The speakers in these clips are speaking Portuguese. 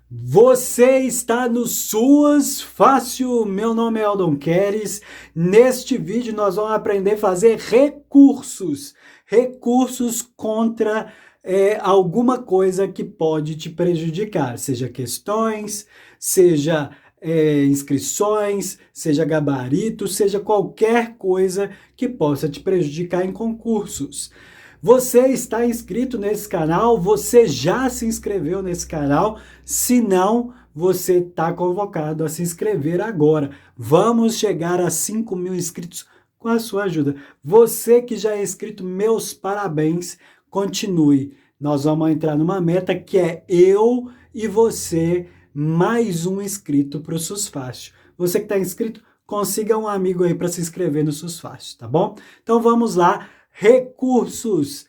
Você está no SUAS Fácil, meu nome é Eldon Queres. Neste vídeo nós vamos aprender a fazer recursos contra alguma coisa que pode te prejudicar, seja questões, seja inscrições, seja gabarito, seja qualquer coisa que possa te prejudicar em concursos. Você está inscrito nesse canal? Você já se inscreveu nesse canal? Se não, você está convocado a se inscrever agora. Vamos chegar a 5.000 inscritos com a sua ajuda. Você que já é inscrito, meus parabéns. Continue. Nós vamos entrar numa meta que é eu e você mais um inscrito para o SUS Fácil. Você que está inscrito, consiga um amigo aí para se inscrever no SUS Fácil, tá bom? Então vamos lá. Recursos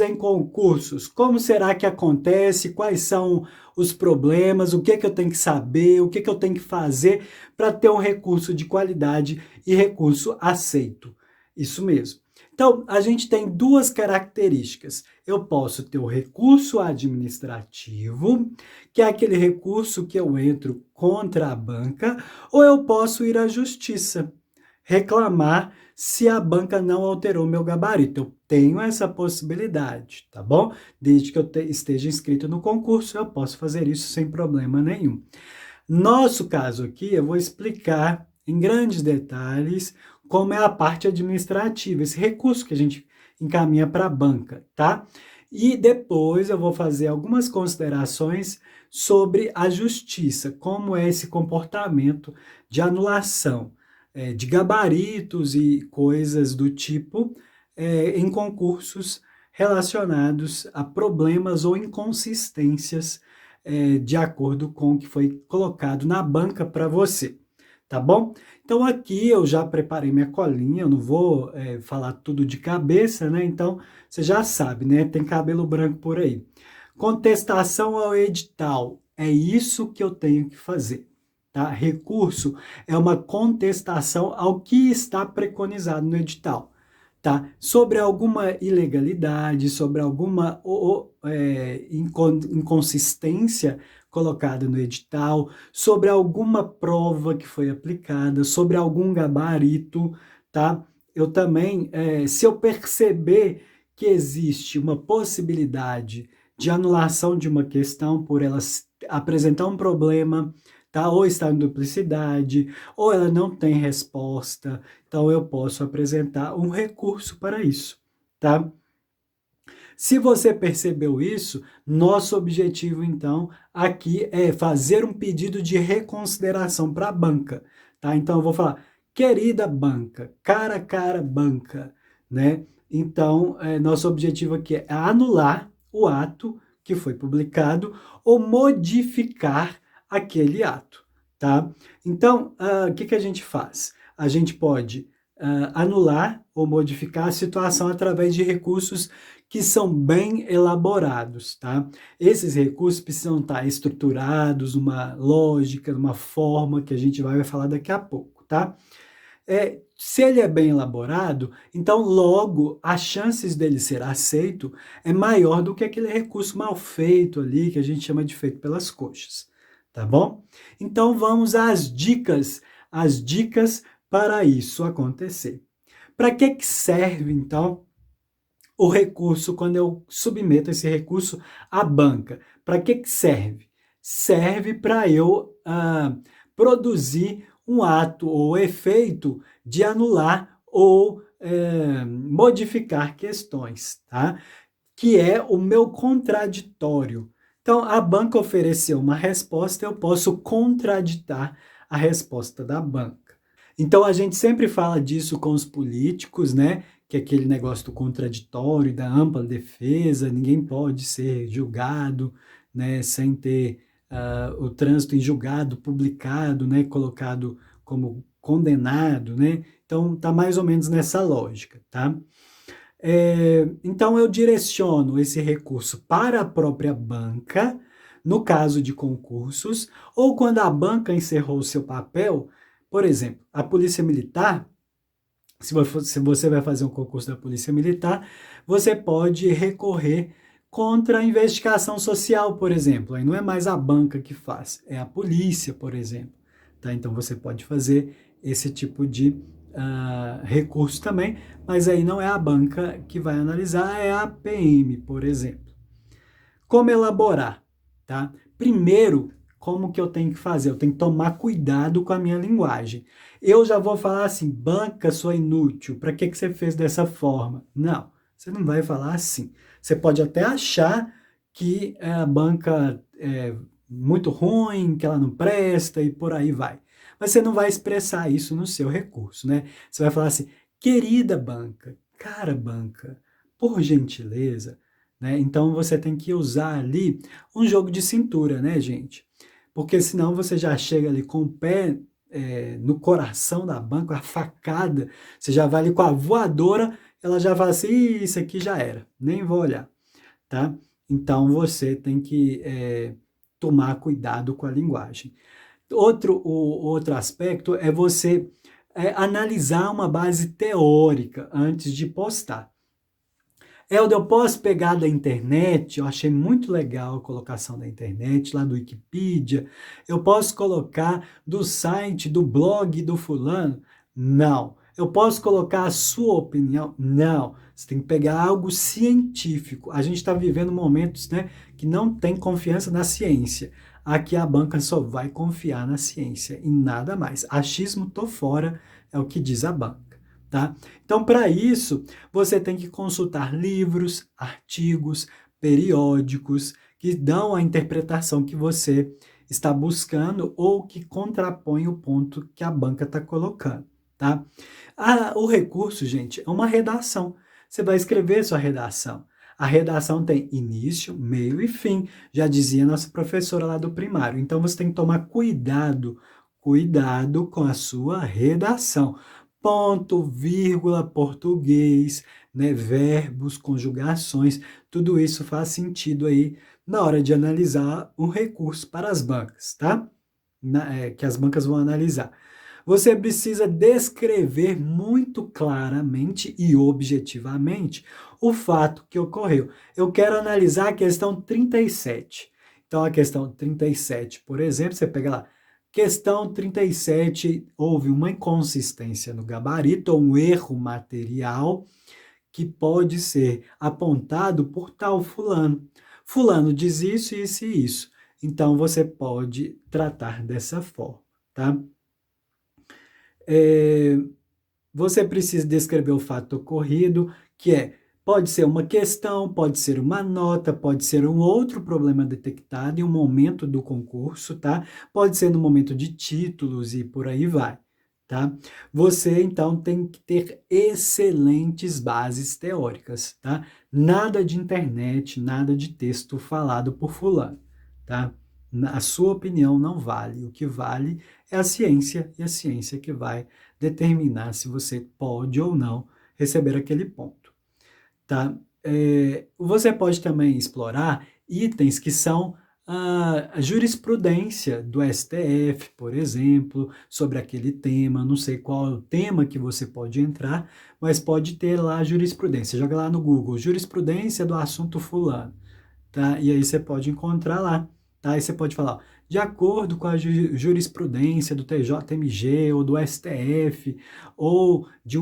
em concursos. Como será que acontece? Quais são os problemas? O que é que eu tenho que saber? O que é que eu tenho que fazer para ter um recurso de qualidade e recurso aceito? Isso mesmo. Então, a gente tem duas características. Eu posso ter o recurso administrativo, que é aquele recurso que eu entro contra a banca, ou eu posso ir à justiça, reclamar se a banca não alterou meu gabarito. Eu tenho essa possibilidade, tá bom? Desde que eu esteja inscrito no concurso, eu posso fazer isso sem problema nenhum. Nosso caso aqui, eu vou explicar em grandes detalhes como é a parte administrativa, esse recurso que a gente encaminha para a banca, tá? E depois eu vou fazer algumas considerações sobre a justiça, como é esse comportamento de anulação de gabaritos e coisas do tipo em concursos relacionados a problemas ou inconsistências de acordo com o que foi colocado na banca para você, tá bom? Então aqui eu já preparei minha colinha, eu não vou falar tudo de cabeça, né? Então você já sabe, né? Tem cabelo branco por aí. Contestação ao edital, é isso que eu tenho que fazer. Tá? Recurso é uma contestação ao que está preconizado no edital, tá? Sobre alguma ilegalidade, sobre alguma inconsistência colocada no edital, sobre alguma prova que foi aplicada, sobre algum gabarito, tá? Eu também, se eu perceber que existe uma possibilidade de anulação de uma questão por ela apresentar um problema, tá? Ou está em duplicidade, ou ela não tem resposta, então eu posso apresentar um recurso para isso, tá? Se você percebeu isso, nosso objetivo então aqui é fazer um pedido de reconsideração para a banca, tá? Então eu vou falar, querida banca, cara banca, né? Então, nosso objetivo aqui é anular o ato que foi publicado ou modificar aquele ato, tá? Então, o que a gente faz? A gente pode anular ou modificar a situação através de recursos que são bem elaborados, tá? Esses recursos precisam estar estruturados, numa lógica, numa forma que a gente vai falar daqui a pouco, tá? Se ele é bem elaborado, então logo as chances dele ser aceito é maior do que aquele recurso mal feito ali, que a gente chama de feito pelas coxas, tá bom? Então vamos as dicas para isso acontecer. Para que serve, então, o recurso quando eu submeto esse recurso à banca? Para que serve? Serve para eu produzir um ato ou efeito de anular ou modificar questões, tá? Que é o meu contraditório. Então, a banca ofereceu uma resposta, eu posso contraditar a resposta da banca. Então, a gente sempre fala disso com os políticos, né? Que é aquele negócio do contraditório, da ampla defesa, ninguém pode ser julgado, né? Sem ter o trânsito em julgado publicado, né? Colocado como condenado, né? Então, tá mais ou menos nessa lógica, tá? Então, eu direciono esse recurso para a própria banca, no caso de concursos, ou quando a banca encerrou o seu papel, por exemplo, a Polícia Militar, se você vai fazer um concurso da Polícia Militar, você pode recorrer contra a investigação social, por exemplo. Aí não é mais a banca que faz, é a polícia, por exemplo. Tá? Então você pode fazer esse tipo de recurso também, mas aí não é a banca que vai analisar, é a PM, por exemplo. Como elaborar? Tá? Primeiro, como que eu tenho que fazer? Eu tenho que tomar cuidado com a minha linguagem. Eu já vou falar assim, banca, sua inútil, para que você fez dessa forma? Não, você não vai falar assim. Você pode até achar que a banca é muito ruim, que ela não presta e por aí vai. Mas você não vai expressar isso no seu recurso, né? Você vai falar assim, querida banca, cara banca, por gentileza, né? Então você tem que usar ali um jogo de cintura, né, gente? Porque senão você já chega ali com o pé no coração da banca, a facada, você já vai ali com a voadora, ela já fala assim, isso aqui já era, nem vou olhar, tá? Então você tem que tomar cuidado com a linguagem. Outro aspecto é você analisar uma base teórica antes de postar. Helder, eu posso pegar da internet, eu achei muito legal a colocação da internet, lá do Wikipedia, eu posso colocar do site, do blog do fulano? Não. Eu posso colocar a sua opinião? Não. Você tem que pegar algo científico. A gente está vivendo momentos, né, que não tem confiança na ciência. Aqui a banca só vai confiar na ciência e nada mais. Achismo, tô fora, é o que diz a banca. Tá? Então, para isso, você tem que consultar livros, artigos, periódicos que dão a interpretação que você está buscando ou que contrapõe o ponto que a banca está colocando. Tá? O recurso, gente, é uma redação. Você vai escrever sua redação. A redação tem início, meio e fim, já dizia nossa professora lá do primário. Então, você tem que tomar cuidado com a sua redação. Ponto, vírgula, português, né, verbos, conjugações, tudo isso faz sentido aí na hora de analisar um recurso para as bancas, tá? Que as bancas vão analisar. Você precisa descrever muito claramente e objetivamente o fato que ocorreu. Eu quero analisar a questão 37. Então, a questão 37, por exemplo, você pega lá, questão 37, houve uma inconsistência no gabarito ou um erro material que pode ser apontado por tal fulano. Fulano diz isso, isso e isso. Então, você pode tratar dessa forma, tá? Você precisa descrever o fato ocorrido, que pode ser uma questão, pode ser uma nota, pode ser um outro problema detectado em um momento do concurso, tá? Pode ser no momento de títulos e por aí vai, tá? Você, então, tem que ter excelentes bases teóricas, tá? Nada de internet, nada de texto falado por fulano, tá? A sua opinião não vale. O que vale é a ciência, e a ciência que vai determinar se você pode ou não receber aquele ponto. Tá? Você pode também explorar itens que são a jurisprudência do STF, por exemplo, sobre aquele tema. Não sei qual é o tema que você pode entrar, mas pode ter lá a jurisprudência. Joga lá no Google, jurisprudência do assunto fulano. Tá? E aí você pode encontrar lá. Tá? Aí você pode falar, de acordo com a jurisprudência do TJMG ou do STF, ou de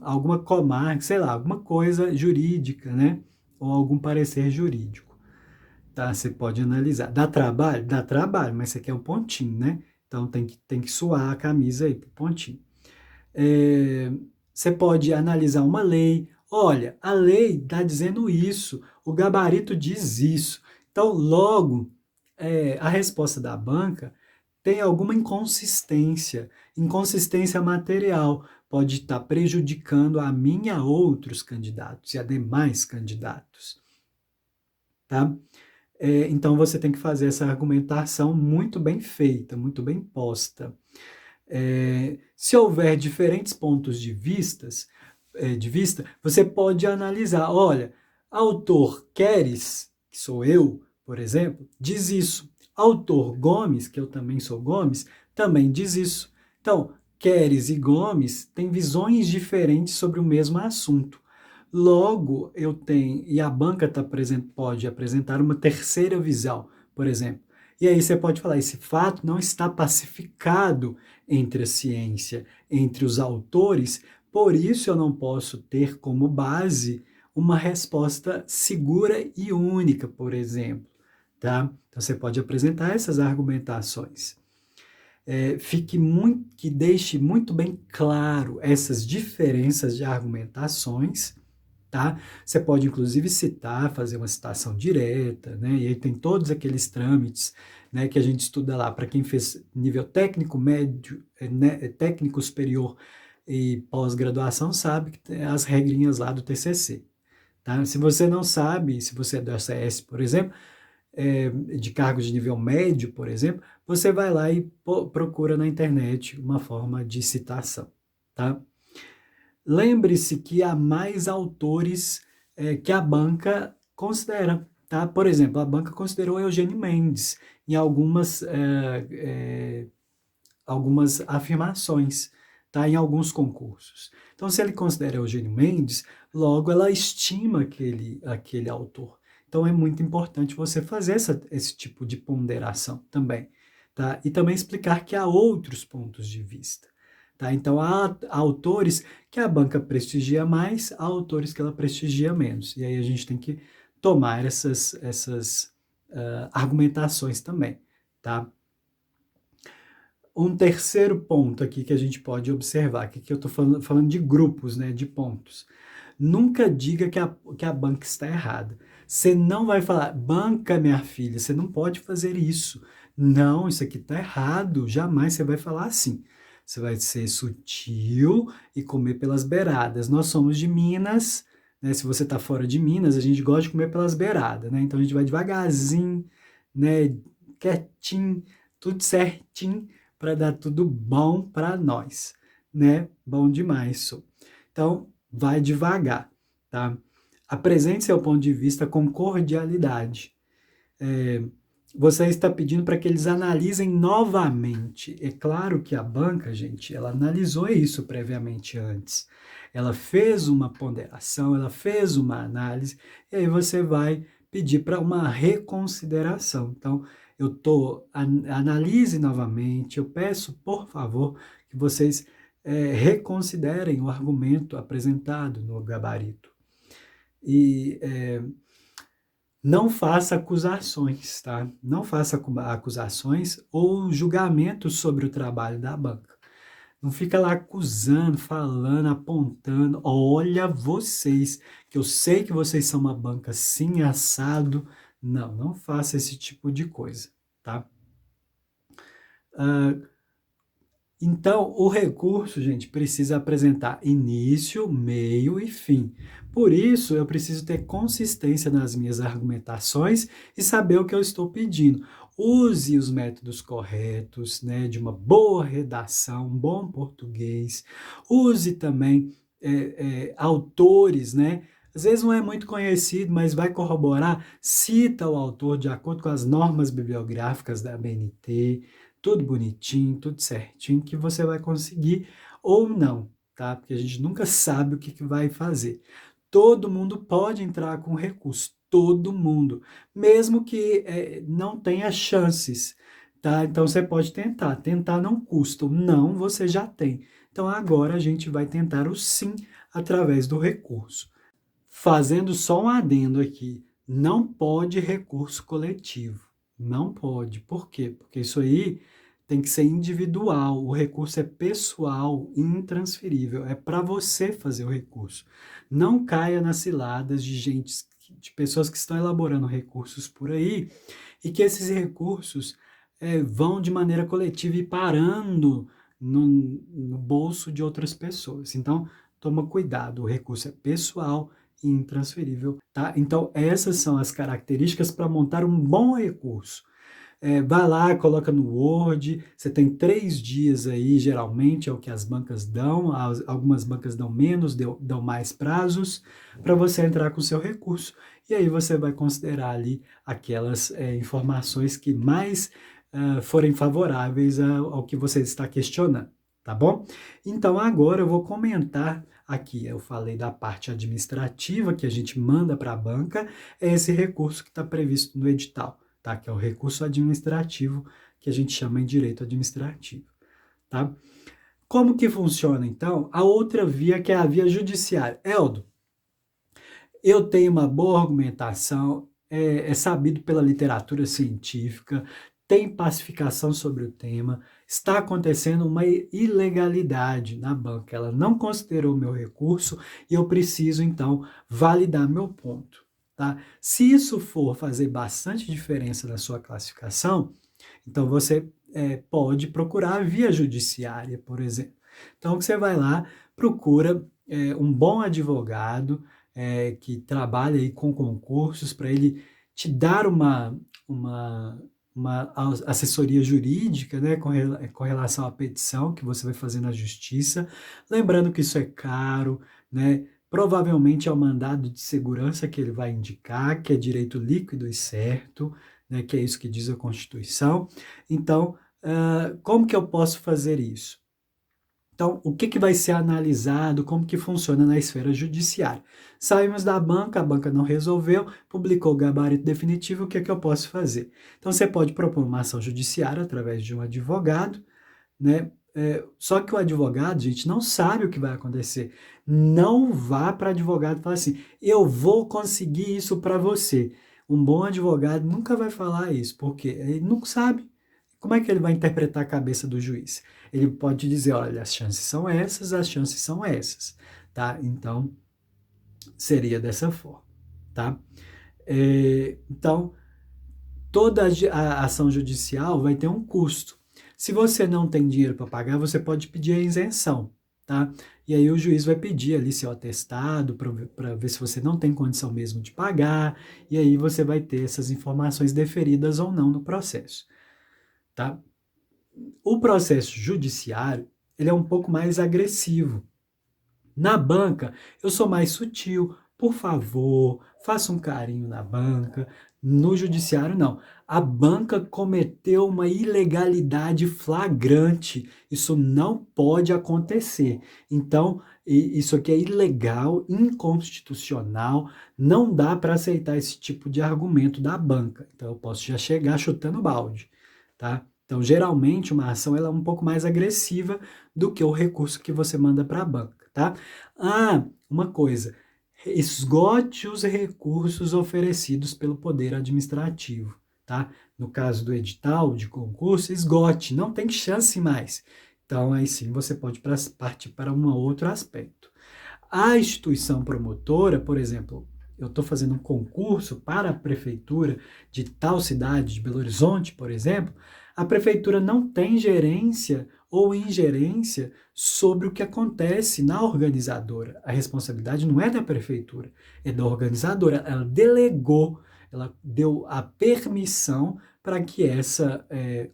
alguma comarca, sei lá, alguma coisa jurídica, né? Ou algum parecer jurídico. Tá? Você pode analisar. Dá trabalho? Dá trabalho, mas você quer um pontinho, né? Então tem que suar a camisa aí pro pontinho. Você pode analisar uma lei. Olha, a lei está dizendo isso, o gabarito diz isso. Então, logo, a resposta da banca tem alguma inconsistência, inconsistência material, pode estar prejudicando a mim e a outros candidatos e a demais candidatos. Tá? Então, você tem que fazer essa argumentação muito bem feita, muito bem posta. Se houver diferentes pontos de vista, você pode analisar, olha, autor Queres, que sou eu, por exemplo, diz isso. Autor Gomes, que eu também sou Gomes, também diz isso. Então, Queres e Gomes têm visões diferentes sobre o mesmo assunto. Logo, e a banca pode apresentar uma terceira visão, por exemplo. E aí você pode falar, esse fato não está pacificado entre a ciência, entre os autores, por isso eu não posso ter como base uma resposta segura e única, por exemplo. Tá? Então você pode apresentar essas argumentações. Que deixe muito bem claro essas diferenças de argumentações, tá? Você pode, inclusive, fazer uma citação direta, né? E aí tem todos aqueles trâmites, né, que a gente estuda lá. Para quem fez nível técnico, médio, né, técnico superior e pós-graduação, sabe que tem as regrinhas lá do TCC. Tá? Se você não sabe, se você é do ACS, por exemplo, de cargos de nível médio, por exemplo, você vai lá e procura na internet uma forma de citação. Tá? Lembre-se que há mais autores que a banca considera. Tá? Por exemplo, a banca considerou Eugênio Mendes em algumas afirmações, tá? Em alguns concursos. Então, se ele considera Eugênio Mendes, logo ela estima aquele autor. Então, é muito importante você fazer esse tipo de ponderação também. Tá? E também explicar que há outros pontos de vista. Tá? Então, há autores que a banca prestigia mais, há autores que ela prestigia menos. E aí a gente tem que tomar essas argumentações também. Tá? Um terceiro ponto aqui que a gente pode observar, que eu estou falando de grupos, né, de pontos. Nunca diga que a banca está errada. Você não vai falar, banca, minha filha, você não pode fazer isso. Não, isso aqui está errado. Jamais você vai falar assim. Você vai ser sutil e comer pelas beiradas. Nós somos de Minas, né? Se você está fora de Minas, a gente gosta de comer pelas beiradas, né? Então a gente vai devagarzinho, né? Quietinho, tudo certinho, para dar tudo bom para nós, né? Bom demais, isso. Então, vai devagar, tá? Apresente seu ponto de vista com cordialidade. Você está pedindo para que eles analisem novamente. É claro que a banca, gente, ela analisou isso previamente antes. Ela fez uma ponderação, ela fez uma análise, e aí você vai pedir para uma reconsideração. Então, analise novamente, eu peço, por favor, que vocês reconsiderem o argumento apresentado no gabarito. E não faça acusações, tá? Não faça acusações ou julgamentos sobre o trabalho da banca. Não fica lá acusando, falando, apontando. Olha vocês, que eu sei que vocês são uma banca sim assado. Não, não faça esse tipo de coisa, tá? Então, o recurso, gente, precisa apresentar início, meio e fim. Por isso, eu preciso ter consistência nas minhas argumentações e saber o que eu estou pedindo. Use os métodos corretos, né, de uma boa redação, um bom português. Use também autores, né? Às vezes não é muito conhecido, mas vai corroborar. Cita o autor de acordo com as normas bibliográficas da ABNT, tudo bonitinho, tudo certinho, que você vai conseguir ou não, tá? Porque a gente nunca sabe o que vai fazer. Todo mundo pode entrar com recurso, todo mundo, mesmo que não tenha chances, tá? Então você pode tentar não custa, o não você já tem. Então agora a gente vai tentar o sim através do recurso. Fazendo só um adendo aqui, não pode recurso coletivo, não pode. Por quê? Porque isso aí tem que ser individual, o recurso é pessoal, intransferível, é para você fazer o recurso. Não caia nas ciladas de pessoas que estão elaborando recursos por aí e que esses recursos vão de maneira coletiva e parando no bolso de outras pessoas. Então, toma cuidado, o recurso é pessoal e intransferível, tá? Então, essas são as características para montar um bom recurso. Vai lá, coloca no Word, você tem 3 dias aí, geralmente, é o que as bancas dão, algumas bancas dão menos, dão mais prazos, para você entrar com o seu recurso, e aí você vai considerar ali aquelas informações que mais forem favoráveis ao que você está questionando, tá bom? Então, agora eu vou comentar aqui eu falei da parte administrativa que a gente manda para a banca, é esse recurso que está previsto no edital, tá? Que é o recurso administrativo, que a gente chama em direito administrativo, tá? Como que funciona, então, a outra via, que é a via judiciária? Eldo, eu tenho uma boa argumentação, é sabido pela literatura científica, tem pacificação sobre o tema, está acontecendo uma ilegalidade na banca, ela não considerou meu recurso e eu preciso, então, validar meu ponto. Tá? Se isso for fazer bastante diferença na sua classificação, então você pode procurar a via judiciária, por exemplo. Então você vai lá, procura um bom advogado que trabalha aí com concursos para ele te dar uma assessoria jurídica, né, com relação à petição que você vai fazer na justiça. Lembrando que isso é caro, né? Provavelmente é o mandado de segurança que ele vai indicar, que é direito líquido e certo, né, que é isso que diz a Constituição. Então, como que eu posso fazer isso? Então, o que vai ser analisado, como que funciona na esfera judiciária? Saímos da banca, a banca não resolveu, publicou o gabarito definitivo, o que que eu posso fazer? Então, você pode propor uma ação judiciária através de um advogado, né? Só que o advogado, gente, não sabe o que vai acontecer. Não vá para advogado e fala assim, eu vou conseguir isso para você. Um bom advogado nunca vai falar isso, porque ele não sabe. Como é que ele vai interpretar a cabeça do juiz? Ele pode dizer, olha, as chances são essas, tá? Então, seria dessa forma, tá? Então, toda a ação judicial vai ter um custo. Se você não tem dinheiro para pagar, você pode pedir a isenção, tá? E aí o juiz vai pedir ali seu atestado para ver se você não tem condição mesmo de pagar, e aí você vai ter essas informações deferidas ou não no processo, tá? O processo judiciário, ele é um pouco mais agressivo. Na banca, eu sou mais sutil. Por favor, faça um carinho na banca. No judiciário, não. A banca cometeu uma ilegalidade flagrante. Isso não pode acontecer. Então, isso aqui é ilegal, inconstitucional. Não dá para aceitar esse tipo de argumento da banca. Então, eu posso já chegar chutando balde, tá? Então, geralmente, uma ação ela é um pouco mais agressiva do que o recurso que você manda para a banca, tá? Uma coisa, esgote os recursos oferecidos pelo Poder Administrativo, tá? No caso do edital de concurso, esgote, não tem chance mais. Então, aí sim, você pode partir para um outro aspecto. A instituição promotora, por exemplo, eu estou fazendo um concurso para a prefeitura de tal cidade, de Belo Horizonte, por exemplo, a prefeitura não tem gerência ou ingerência sobre o que acontece na organizadora. A responsabilidade não é da prefeitura, é da organizadora. Ela delegou, ela deu a permissão para que essa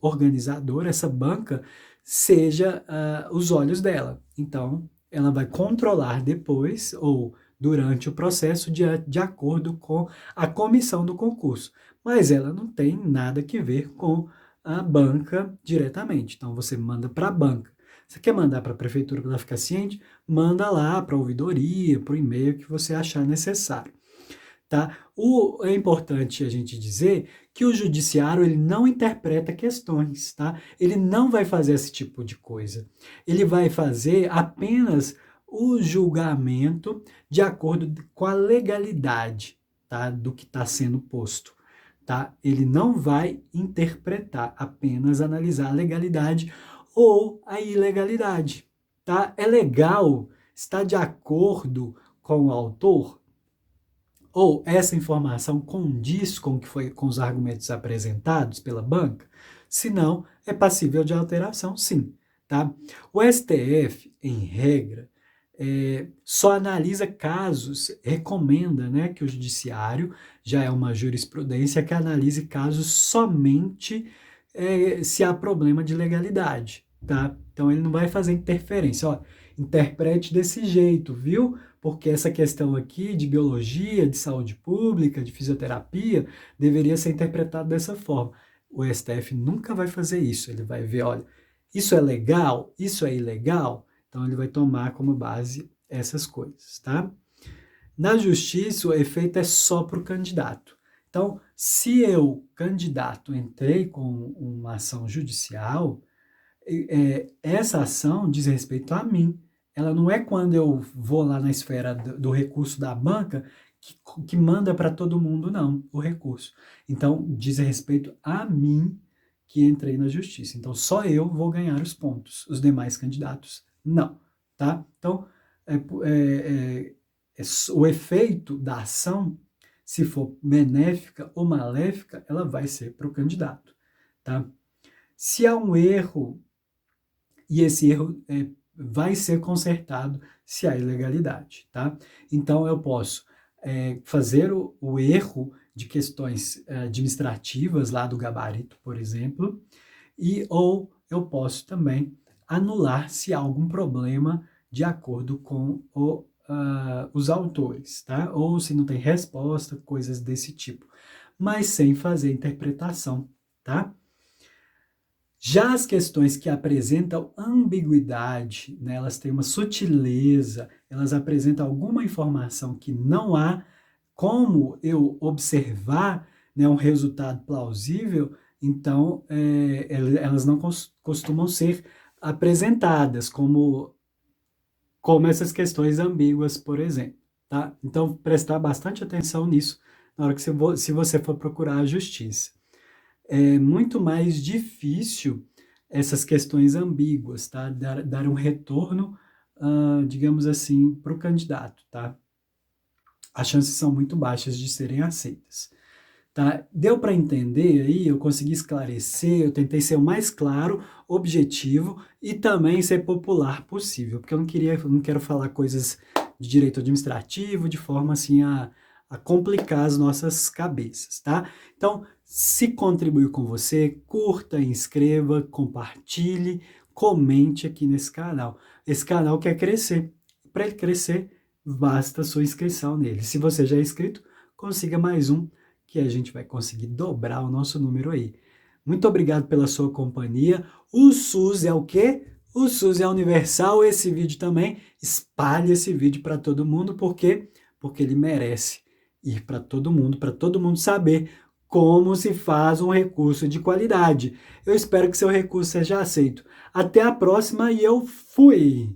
organizadora, essa banca, seja os olhos dela. Então, ela vai controlar depois ou durante o processo de acordo com a comissão do concurso. Mas ela não tem nada que ver com a banca diretamente. Então, você manda para a banca. Você quer mandar para a prefeitura para ela ficar ciente? Manda lá para a ouvidoria, para o e-mail que você achar necessário. Tá? É importante a gente dizer que o judiciário ele não interpreta questões, tá? Ele não vai fazer esse tipo de coisa. Ele vai fazer apenas o julgamento de acordo com a legalidade, tá? Do que está sendo posto. Tá? Ele não vai interpretar, apenas analisar a legalidade ou a ilegalidade. Tá? É legal, está de acordo com o autor? Ou essa informação condiz com o que foi com os argumentos apresentados pela banca? Se não, é passível de alteração, sim. Tá? O STF, em regra, só analisa casos, recomenda, né, que o judiciário, já é uma jurisprudência que analise casos somente se há problema de legalidade. Tá? Então ele não vai fazer interferência. Ó, interprete desse jeito, viu? Porque essa questão aqui de biologia, de saúde pública, de fisioterapia, deveria ser interpretada dessa forma. O STF nunca vai fazer isso. Ele vai ver, olha, isso é legal? Isso é ilegal? Então, ele vai tomar como base essas coisas, tá? Na justiça, o efeito é só para o candidato. Então, se eu, candidato, entrei com uma ação judicial, essa ação diz respeito a mim. Ela não é quando eu vou lá na esfera do recurso da banca que manda para todo mundo, não, o recurso. Então, diz respeito a mim que entrei na justiça. Então, só eu vou ganhar os pontos, os demais candidatos não, tá? Então, o efeito da ação, se for benéfica ou maléfica, ela vai ser para o candidato, tá? Se há um erro, e esse erro vai ser consertado se há ilegalidade, tá? Então, eu posso fazer o erro de questões administrativas lá do gabarito, por exemplo, ou eu posso também anular se há algum problema de acordo com os autores, tá? Ou se não tem resposta, coisas desse tipo, mas sem fazer interpretação, tá? Já as questões que apresentam ambiguidade, né, elas têm uma sutileza, elas apresentam alguma informação que não há como eu observar, né, um resultado plausível, então elas não costumam ser apresentadas como essas questões ambíguas, por exemplo. Tá? Então, prestar bastante atenção nisso na hora que se você for procurar a justiça. É muito mais difícil essas questões ambíguas, tá? Dar um retorno, digamos assim, para o candidato, tá? As chances são muito baixas de serem aceitas, tá? Deu para entender aí? Eu consegui esclarecer, eu tentei ser o mais claro, objetivo e também ser popular possível, porque eu não quero falar coisas de direito administrativo de forma assim a complicar as nossas cabeças, tá? Então, se contribuiu com você, curta, inscreva, compartilhe, comente aqui nesse canal. Esse canal quer crescer. Para ele crescer, basta a sua inscrição nele. Se você já é inscrito, consiga mais um, que a gente vai conseguir dobrar o nosso número aí. Muito obrigado pela sua companhia. O SUS é o quê? O SUS é universal. Esse vídeo também, espalhe esse vídeo para todo mundo, por quê? Porque ele merece ir para todo mundo saber como se faz um recurso de qualidade. Eu espero que seu recurso seja aceito. Até a próxima e eu fui!